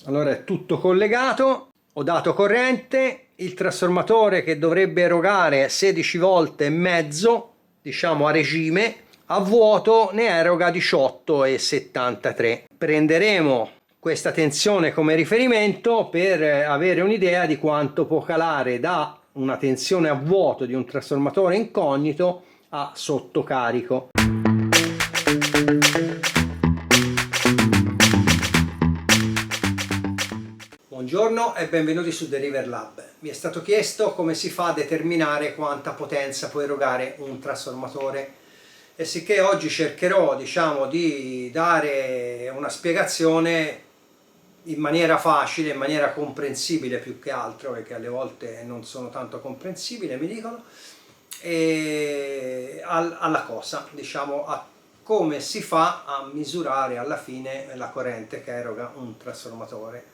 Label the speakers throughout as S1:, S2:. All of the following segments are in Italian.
S1: Allora è tutto collegato, ho dato corrente, il trasformatore che dovrebbe erogare 16 volte e mezzo, diciamo a regime, a vuoto ne eroga 18,73. Prenderemo questa tensione come riferimento per avere un'idea di quanto può calare da una tensione a vuoto di un trasformatore incognito a sottocarico. Buongiorno e benvenuti su Deriver Lab. Mi è stato chiesto come si fa a determinare quanta potenza può erogare un trasformatore e sicché oggi cercherò, di dare una spiegazione in maniera facile, in maniera comprensibile più che altro, perché alle volte non sono tanto comprensibile, mi dicono, e alla cosa, a come si fa a misurare alla fine la corrente che eroga un trasformatore.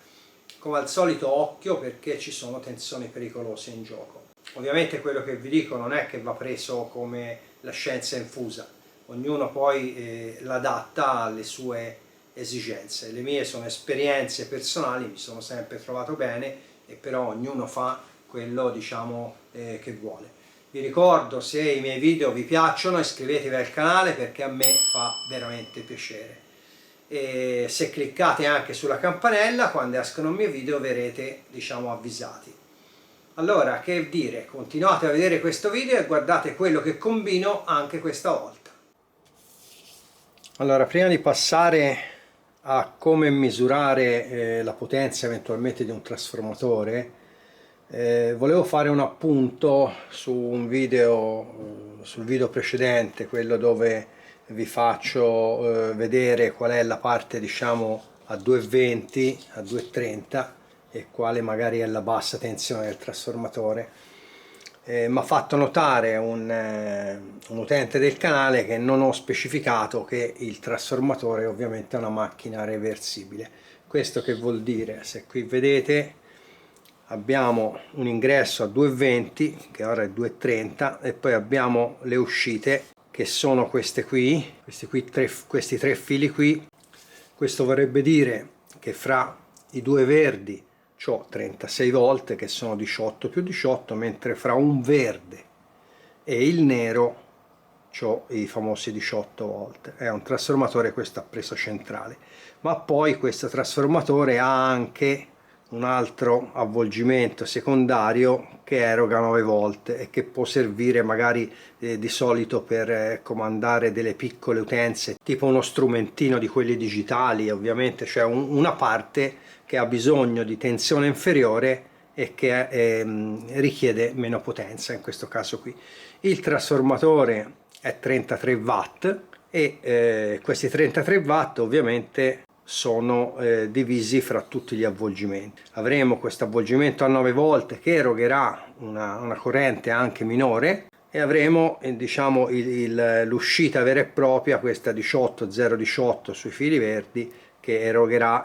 S1: Come al solito occhio, perché ci sono tensioni pericolose in gioco. Ovviamente quello che vi dico non è che va preso come la scienza infusa, ognuno poi l'adatta alle sue esigenze. Le mie sono esperienze personali, mi sono sempre trovato bene e però ognuno fa quello che vuole. Vi ricordo, se i miei video vi piacciono, iscrivetevi al canale perché a me fa veramente piacere. E se cliccate anche sulla campanella, quando escono i miei video verrete avvisati. Allora, che dire, continuate a vedere questo video e guardate quello che combino anche questa volta. Allora, prima di passare a come misurare la potenza eventualmente di un trasformatore, volevo fare un appunto su un video, sul video precedente, quello dove vi faccio vedere qual è la parte a 220, a 230 e quale magari è la bassa tensione del trasformatore. Mi ha fatto notare un utente del canale che non ho specificato che il trasformatore ovviamente è una macchina reversibile. Questo che vuol dire? Se qui vedete abbiamo un ingresso a 220 che ora è 230 e poi abbiamo le uscite che sono questi tre fili qui. Questo vorrebbe dire che fra i due verdi ho 36 volt che sono 18 più 18, mentre fra un verde e il nero ho i famosi 18 volt. È un trasformatore questo a presa centrale, ma poi questo trasformatore ha anche un altro avvolgimento secondario che eroga 9 volt e che può servire magari di solito per comandare delle piccole utenze, tipo uno strumentino di quelli digitali. Ovviamente c'è una parte che ha bisogno di tensione inferiore e che richiede meno potenza, in questo caso qui. Il trasformatore è 33 watt e questi 33 watt ovviamente sono divisi fra tutti gli avvolgimenti. Avremo questo avvolgimento a 9 volt che erogherà una corrente anche minore e avremo l'uscita vera e propria, questa 18,018 sui fili verdi, che erogherà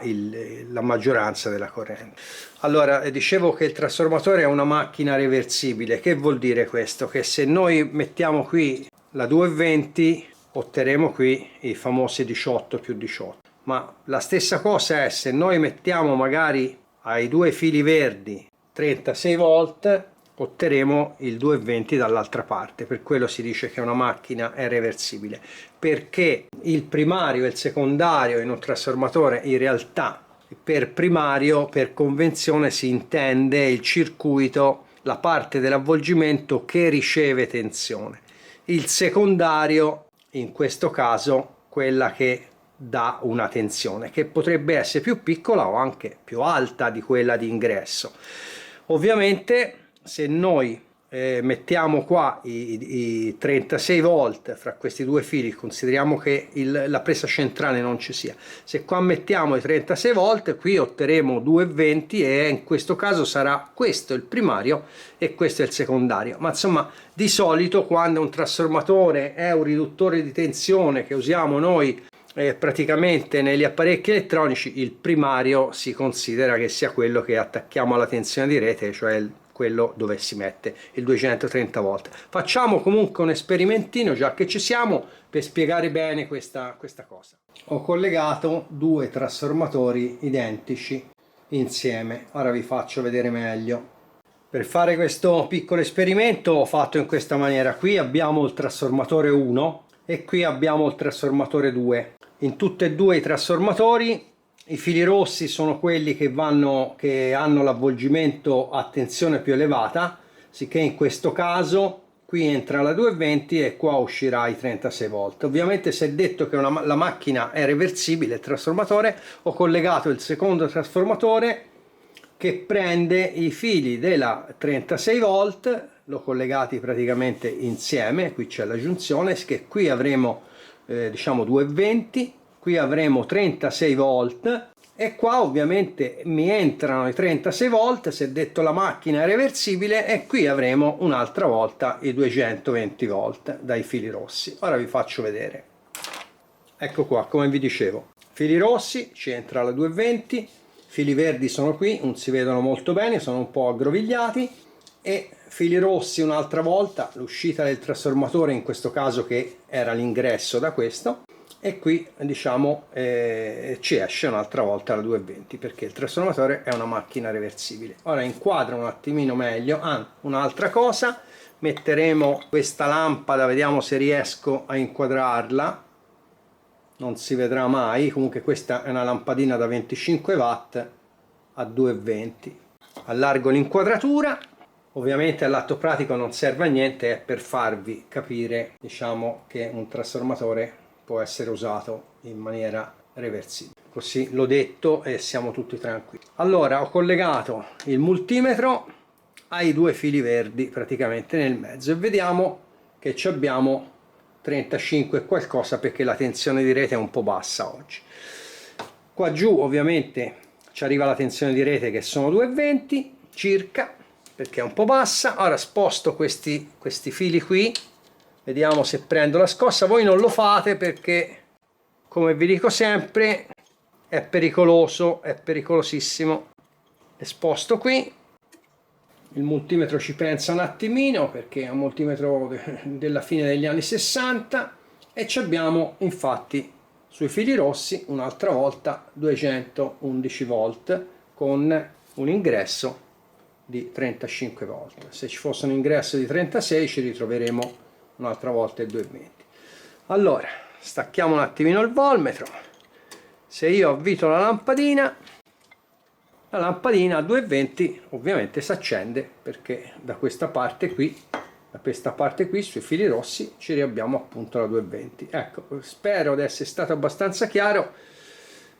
S1: la maggioranza della corrente. Allora, dicevo che il trasformatore è una macchina reversibile. Che vuol dire questo? Che se noi mettiamo qui la 220 otterremo qui i famosi 18 più 18. Ma la stessa cosa è se noi mettiamo magari ai due fili verdi 36 volt, otterremo il 220 dall'altra parte. Per quello si dice che una macchina è reversibile, perché il primario e il secondario in un trasformatore, in realtà per primario, per convenzione, si intende il circuito, la parte dell'avvolgimento che riceve tensione. Il secondario, in questo caso, quella che dà una tensione che potrebbe essere più piccola o anche più alta di quella di ingresso. Ovviamente se noi mettiamo qua i 36 volt fra questi due fili, consideriamo che la presa centrale non ci sia, se qua mettiamo i 36 volt qui otterremo 220 e in questo caso sarà questo il primario e questo è il secondario. Ma insomma, di solito quando un trasformatore è un riduttore di tensione che usiamo noi praticamente negli apparecchi elettronici, il primario si considera che sia quello che attacchiamo alla tensione di rete, cioè quello dove si mette il 230 volt. Facciamo comunque un sperimentino, già che ci siamo, per spiegare bene questa cosa. Ho collegato due trasformatori identici insieme. Ora vi faccio vedere meglio. Per fare questo piccolo esperimento ho fatto in questa maniera: qui abbiamo il trasformatore 1 e qui abbiamo il trasformatore 2. In tutti e due i trasformatori i fili rossi sono quelli che hanno l'avvolgimento a tensione più elevata, sicché in questo caso qui entra la 220 e qua uscirà i 36 volt. Ovviamente, se è detto che la macchina è reversibile, il trasformatore, ho collegato il secondo trasformatore che prende i fili della 36 volt, l'ho collegati praticamente insieme. Qui c'è la giunzione, che qui avremo diciamo 220, qui avremo 36 volt e qua ovviamente mi entrano i 36 volt, se detto la macchina è reversibile, e qui avremo un'altra volta i 220 volt dai fili rossi. Ora vi faccio vedere. Ecco qua, come vi dicevo, fili rossi, ci entra la 220, fili verdi sono qui, non si vedono molto bene, sono un po' aggrovigliati, e fili rossi un'altra volta, l'uscita del trasformatore in questo caso che era l'ingresso da questo, e qui diciamo ci esce un'altra volta la 220 perché il trasformatore è una macchina reversibile. Ora inquadro un attimino meglio. Un'altra cosa, metteremo questa lampada, vediamo se riesco a inquadrarla, non si vedrà mai, comunque questa è una lampadina da 25 watt a 220. Allargo l'inquadratura. Ovviamente all'atto pratico non serve a niente, è per farvi capire, diciamo, che un trasformatore può essere usato in maniera reversibile. Così l'ho detto e siamo tutti tranquilli. Allora, ho collegato il multimetro ai due fili verdi praticamente nel mezzo e vediamo che ci abbiamo 35 e qualcosa, perché la tensione di rete è un po' bassa oggi. Qua giù ovviamente ci arriva la tensione di rete che sono 220 circa, perché è un po' bassa. Ora sposto questi fili qui, vediamo se prendo la scossa. Voi non lo fate perché, come vi dico sempre, è pericoloso, è pericolosissimo. E sposto qui. Il multimetro ci pensa un attimino perché è un multimetro della fine degli anni 60, e ci abbiamo infatti sui fili rossi un'altra volta 211 volt con un ingresso di 35 volt. Se ci fosse un ingresso di 36 ci ritroveremo un'altra volta il 220. Allora stacchiamo un attimino il volmetro. Se io avvito la lampadina a 220 ovviamente si accende, perché da questa parte qui sui fili rossi ci riabbiamo appunto la 220. Ecco, spero di essere stato abbastanza chiaro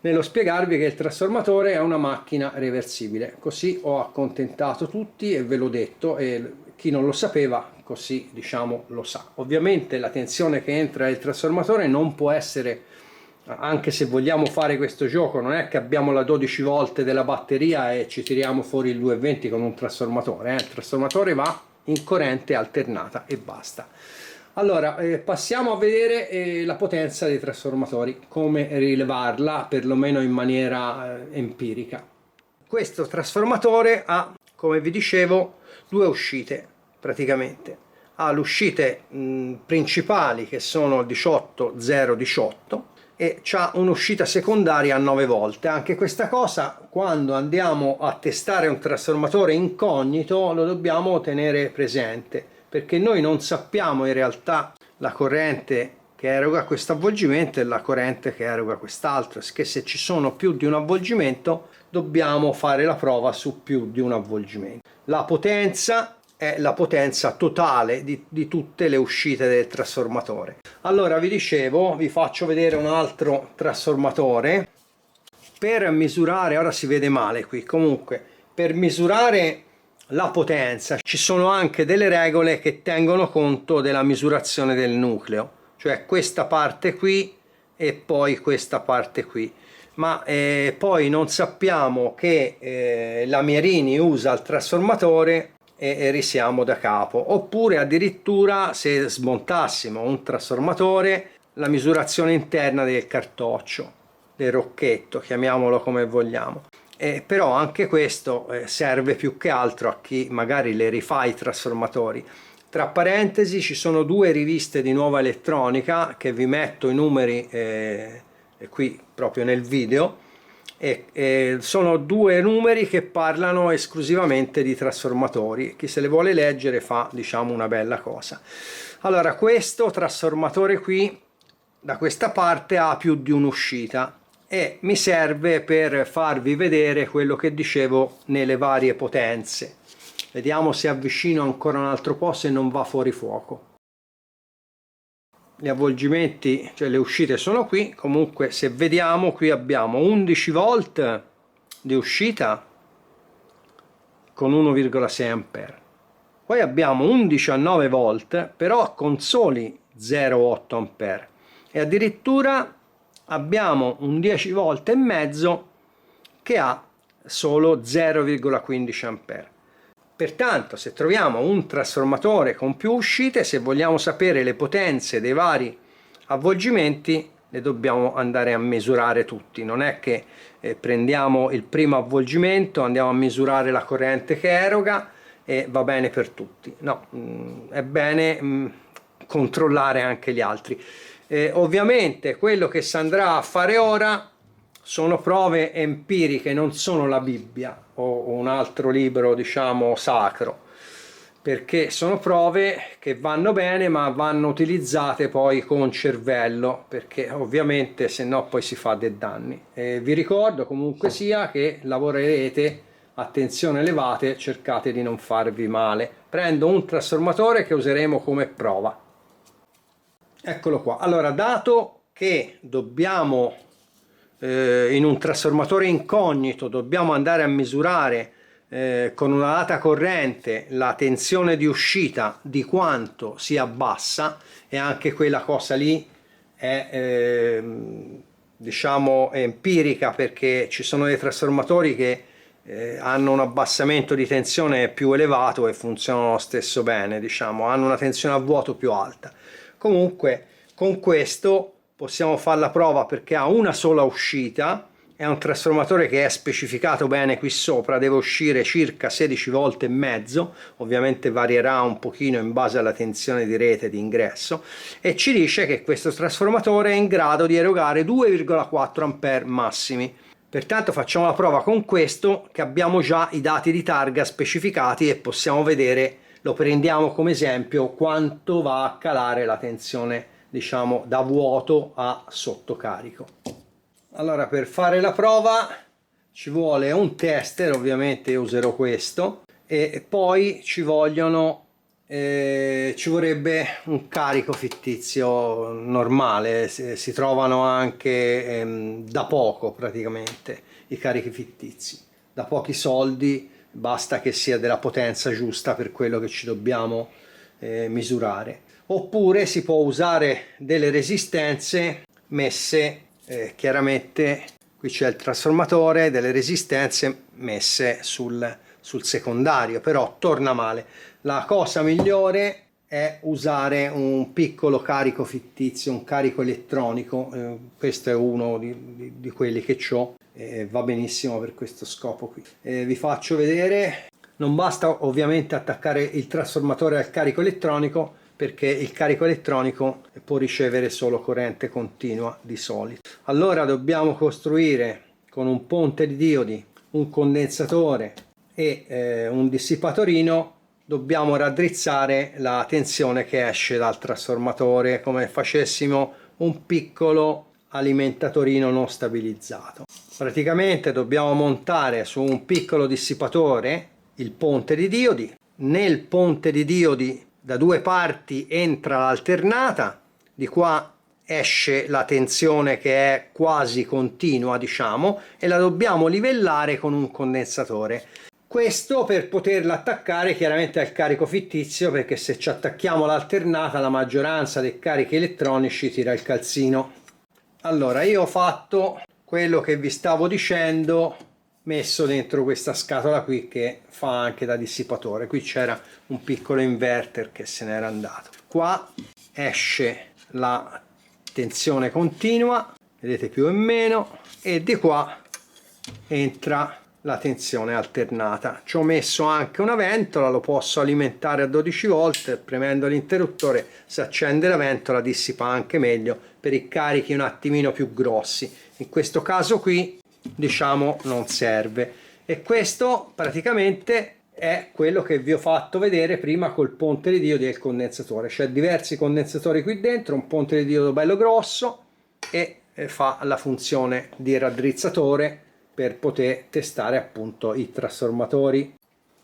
S1: nello spiegarvi che il trasformatore è una macchina reversibile. Così ho accontentato tutti e ve l'ho detto, e chi non lo sapeva così diciamo lo sa. Ovviamente la tensione che entra nel trasformatore non può essere, anche se vogliamo fare questo gioco, non è che abbiamo la 12 volt della batteria e ci tiriamo fuori il 220 con un trasformatore, il trasformatore va in corrente alternata e basta. Allora passiamo a vedere la potenza dei trasformatori, come rilevarla perlomeno in maniera empirica. Questo trasformatore ha, come vi dicevo, due uscite praticamente. Ha le uscite principali che sono 18,018 e c'ha un'uscita secondaria a 9 volte. Anche questa cosa, quando andiamo a testare un trasformatore incognito, lo dobbiamo tenere presente, perché noi non sappiamo in realtà la corrente che eroga questo avvolgimento e la corrente che eroga quest'altro, che se ci sono più di un avvolgimento dobbiamo fare la prova su più di un avvolgimento. La potenza è la potenza totale di tutte le uscite del trasformatore. Allora vi dicevo, vi faccio vedere un altro trasformatore per misurare. Ora si vede male qui, comunque per misurare la potenza ci sono anche delle regole che tengono conto della misurazione del nucleo, cioè questa parte qui e poi questa parte qui, ma poi non sappiamo che la Mierini usa il trasformatore e risiamo da capo, oppure addirittura se smontassimo un trasformatore, la misurazione interna del cartoccio, del rocchetto, chiamiamolo come vogliamo. Però anche questo serve più che altro a chi magari le rifà i trasformatori. Tra parentesi ci sono due riviste di Nuova Elettronica che vi metto i numeri qui proprio nel video. e sono due numeri che parlano esclusivamente di trasformatori. Chi se le vuole leggere fa, diciamo, una bella cosa. Allora, questo trasformatore qui da questa parte ha più di un'uscita e mi serve per farvi vedere quello che dicevo nelle varie potenze. Vediamo se avvicino ancora un altro po', se non va fuori fuoco. Gli avvolgimenti, cioè le uscite sono qui. Comunque, se vediamo, qui abbiamo 11 volt di uscita con 1,6 A. Poi abbiamo un 19 volt però con soli 0,8 A, e addirittura abbiamo un 10 volt e mezzo che ha solo 0,15 A. Pertanto, se troviamo un trasformatore con più uscite, se vogliamo sapere le potenze dei vari avvolgimenti, le dobbiamo andare a misurare tutti. Non è che prendiamo il primo avvolgimento, andiamo a misurare la corrente che eroga e va bene per tutti. No, è bene controllare anche gli altri. Ovviamente quello che si andrà a fare ora sono prove empiriche, non sono la Bibbia o un altro libro, diciamo, sacro, perché sono prove che vanno bene, ma vanno utilizzate poi con cervello, perché ovviamente se no poi si fa dei danni. Vi ricordo comunque sia che lavorerete a tensioni elevate, cercate di non farvi male. Prendo un trasformatore che useremo come prova. Eccolo qua. Allora, dato che dobbiamo in un trasformatore incognito dobbiamo andare a misurare con una data corrente la tensione di uscita di quanto si abbassa, e anche quella cosa lì è diciamo empirica, perché ci sono dei trasformatori che hanno un abbassamento di tensione più elevato e funzionano lo stesso bene, diciamo, hanno una tensione a vuoto più alta. Comunque con questo possiamo fare la prova, perché ha una sola uscita, è un trasformatore che è specificato bene qui sopra, deve uscire circa 16 volt e mezzo, ovviamente varierà un pochino in base alla tensione di rete di ingresso, e ci dice che questo trasformatore è in grado di erogare 2,4 A massimi. Pertanto facciamo la prova con questo, che abbiamo già i dati di targa specificati, e possiamo vedere, lo prendiamo come esempio, quanto va a calare la tensione, diciamo, da vuoto a sottocarico. Allora, per fare la prova ci vuole un tester, ovviamente io userò questo, e poi ci vorrebbe un carico fittizio normale. Si trovano anche da poco, praticamente, i carichi fittizi, da pochi soldi, basta che sia della potenza giusta per quello che ci dobbiamo misurare. Oppure si può usare delle resistenze messe chiaramente, qui c'è il trasformatore, delle resistenze messe sul secondario, però torna male. La cosa migliore è usare un piccolo carico fittizio, un carico elettronico. Questo è uno di quelli che ho, va benissimo per questo scopo qui. Vi faccio vedere. Non basta ovviamente attaccare il trasformatore al carico elettronico, perché il carico elettronico può ricevere solo corrente continua di solito. Allora dobbiamo costruire con un ponte di diodi, un condensatore e un dissipatorino. Dobbiamo raddrizzare la tensione che esce dal trasformatore, come facessimo un piccolo alimentatorino non stabilizzato. Praticamente dobbiamo montare su un piccolo dissipatore il ponte di diodi. Nel ponte di diodi da due parti entra l'alternata, di qua esce la tensione che è quasi continua, diciamo, e la dobbiamo livellare con un condensatore. Questo per poterla attaccare chiaramente al carico fittizio, perché se ci attacchiamo l'alternata la maggioranza dei carichi elettronici tira il calzino. Allora, io ho fatto quello che vi stavo dicendo, messo dentro questa scatola qui che fa anche da dissipatore. Qui c'era un piccolo inverter che se n'era andato. Qua esce la tensione continua, vedete, più e meno, e di qua entra la tensione alternata. Ci ho messo anche una ventola, lo posso alimentare a 12 volt, premendo l'interruttore si accende la ventola, dissipa anche meglio per i carichi un attimino più grossi. In questo caso qui diciamo non serve. E questo praticamente è quello che vi ho fatto vedere prima col ponte di diodo e il condensatore. C'è diversi condensatori qui dentro, un ponte di diodo bello grosso, e fa la funzione di raddrizzatore per poter testare appunto i trasformatori.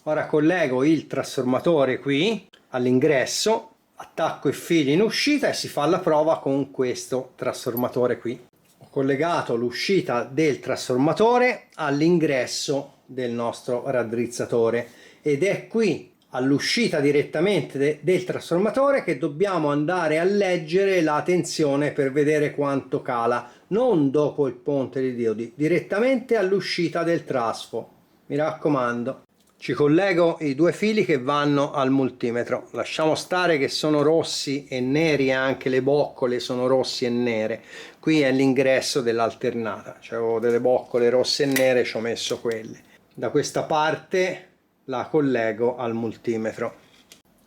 S1: Ora collego il trasformatore qui all'ingresso, attacco i fili in uscita e si fa la prova con questo trasformatore qui. Ho collegato l'uscita del trasformatore all'ingresso del nostro raddrizzatore ed è qui all'uscita direttamente del trasformatore che dobbiamo andare a leggere la tensione per vedere quanto cala, non dopo il ponte di diodi, direttamente all'uscita del trasfo. Mi raccomando. Ci collego i due fili che vanno al multimetro. Lasciamo stare che sono rossi e neri, anche le boccole sono rossi e nere. Qui è l'ingresso dell'alternata, c'avevo delle boccole rosse e nere, ci ho messo quelle. Da questa parte la collego al multimetro.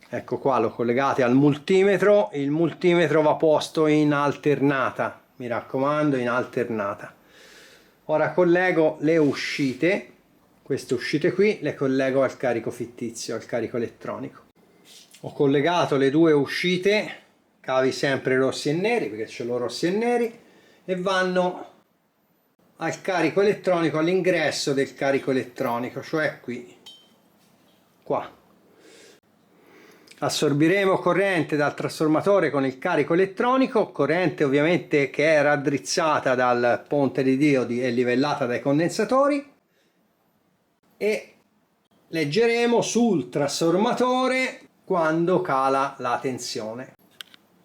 S1: Ecco qua, lo collegate al multimetro. Il multimetro va posto in alternata, mi raccomando, in alternata. Ora collego le uscite. Queste uscite qui le collego al carico fittizio, al carico elettronico. Ho collegato le due uscite, cavi sempre rossi e neri perché ce l'ho rossi e neri, e vanno al carico elettronico, all'ingresso del carico elettronico, cioè qui, qua. Assorbiremo corrente dal trasformatore con il carico elettronico, corrente ovviamente che è raddrizzata dal ponte di diodi e livellata dai condensatori, e leggeremo sul trasformatore quando cala la tensione.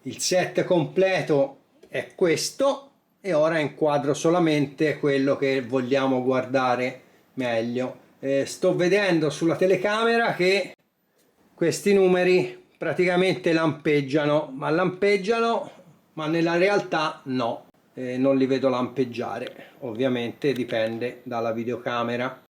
S1: Il set completo è questo e ora inquadro solamente quello che vogliamo guardare meglio. Sto vedendo sulla telecamera che questi numeri praticamente lampeggiano, ma nella realtà no, non li vedo lampeggiare. Ovviamente dipende dalla videocamera.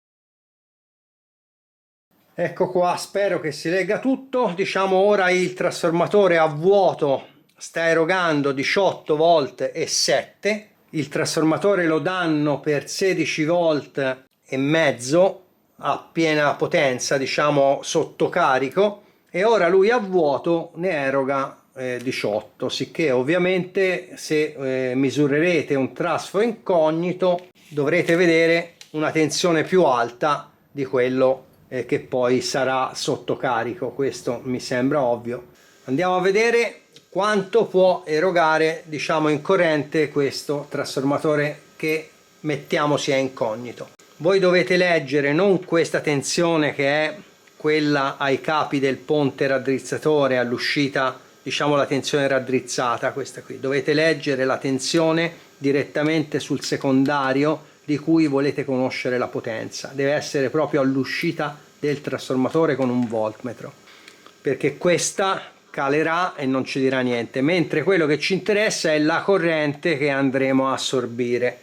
S1: Ecco qua, spero che si legga tutto. Diciamo ora il trasformatore a vuoto sta erogando 18 volt e 7. Il trasformatore lo danno per 16 volt e mezzo a piena potenza, diciamo sotto carico, e ora lui a vuoto ne eroga 18, sicché ovviamente se misurerete un trasfo incognito dovrete vedere una tensione più alta di quello che poi sarà sotto carico. Questo mi sembra ovvio. Andiamo a vedere quanto può erogare, diciamo, in corrente questo trasformatore che mettiamo sia incognito. Voi dovete leggere non questa tensione che è quella ai capi del ponte raddrizzatore, all'uscita, diciamo la tensione raddrizzata, questa qui. Dovete leggere la tensione direttamente sul secondario di cui volete conoscere la potenza. Deve essere proprio all'uscita del trasformatore con un voltmetro, perché questa calerà e non ci dirà niente, mentre quello che ci interessa è la corrente che andremo a assorbire.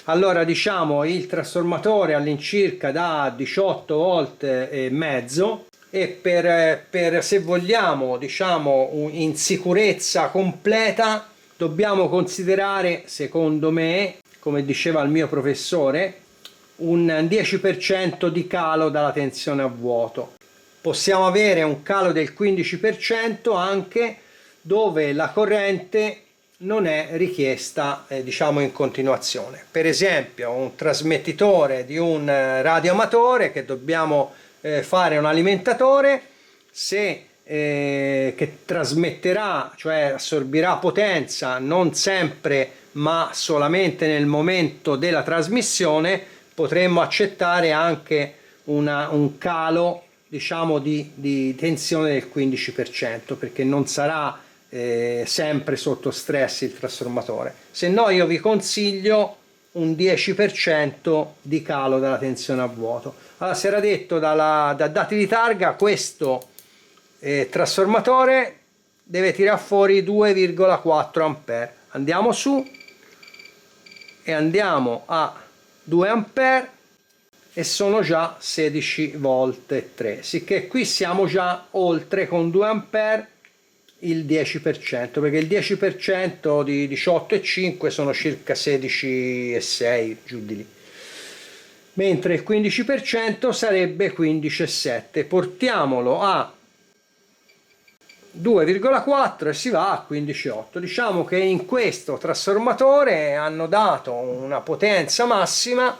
S1: Allora diciamo il trasformatore all'incirca da 18 volt e mezzo, e per se vogliamo, diciamo, in sicurezza completa dobbiamo considerare, secondo me, come diceva il mio professore, un 10% di calo dalla tensione a vuoto. Possiamo avere un calo del 15% anche dove la corrente non è richiesta diciamo in continuazione. Per esempio un trasmettitore di un radioamatore che dobbiamo fare un alimentatore, se che trasmetterà, cioè assorbirà potenza non sempre ma solamente nel momento della trasmissione, potremmo accettare anche un calo, diciamo, di tensione del 15%, perché non sarà sempre sotto stress il trasformatore. Se no io vi consiglio un 10% di calo della tensione a vuoto. Allora, si era detto da dati di targa, questo trasformatore deve tirare fuori 2,4 ampere. Andiamo su e andiamo a 2 ampere e sono già 16 volt e 3, sicché qui siamo già oltre con 2 ampere il 10%, perché il 10% di 18,5 sono circa 16,6, giù di lì. mentre il 15% sarebbe 15,7. Portiamolo a 2,4 e si va a 15,8. Diciamo che in questo trasformatore hanno dato una potenza massima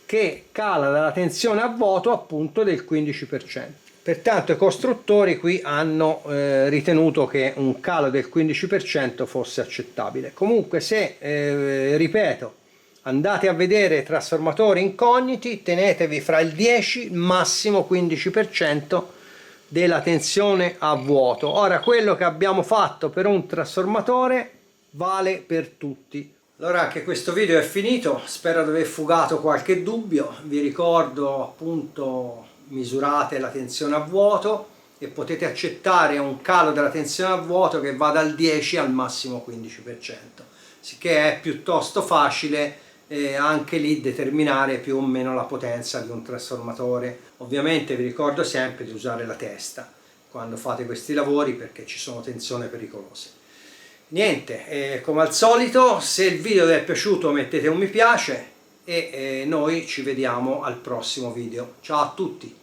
S1: che cala dalla tensione a vuoto appunto del 15%. Pertanto i costruttori qui hanno ritenuto che un calo del 15% fosse accettabile. Comunque se, ripeto, andate a vedere trasformatori incogniti, tenetevi fra il 10 massimo 15% della tensione a vuoto. Ora, quello che abbiamo fatto per un trasformatore vale per tutti. Allora, anche questo video è finito, spero di aver fugato qualche dubbio. Vi ricordo appunto, misurate la tensione a vuoto e potete accettare un calo della tensione a vuoto che va dal 10 al massimo 15%, sicché è piuttosto facile anche lì determinare più o meno la potenza di un trasformatore. Ovviamente vi ricordo sempre di usare la testa quando fate questi lavori, perché ci sono tensioni pericolose. Niente, come al solito, se il video vi è piaciuto mettete un mi piace e noi ci vediamo al prossimo video. Ciao a tutti!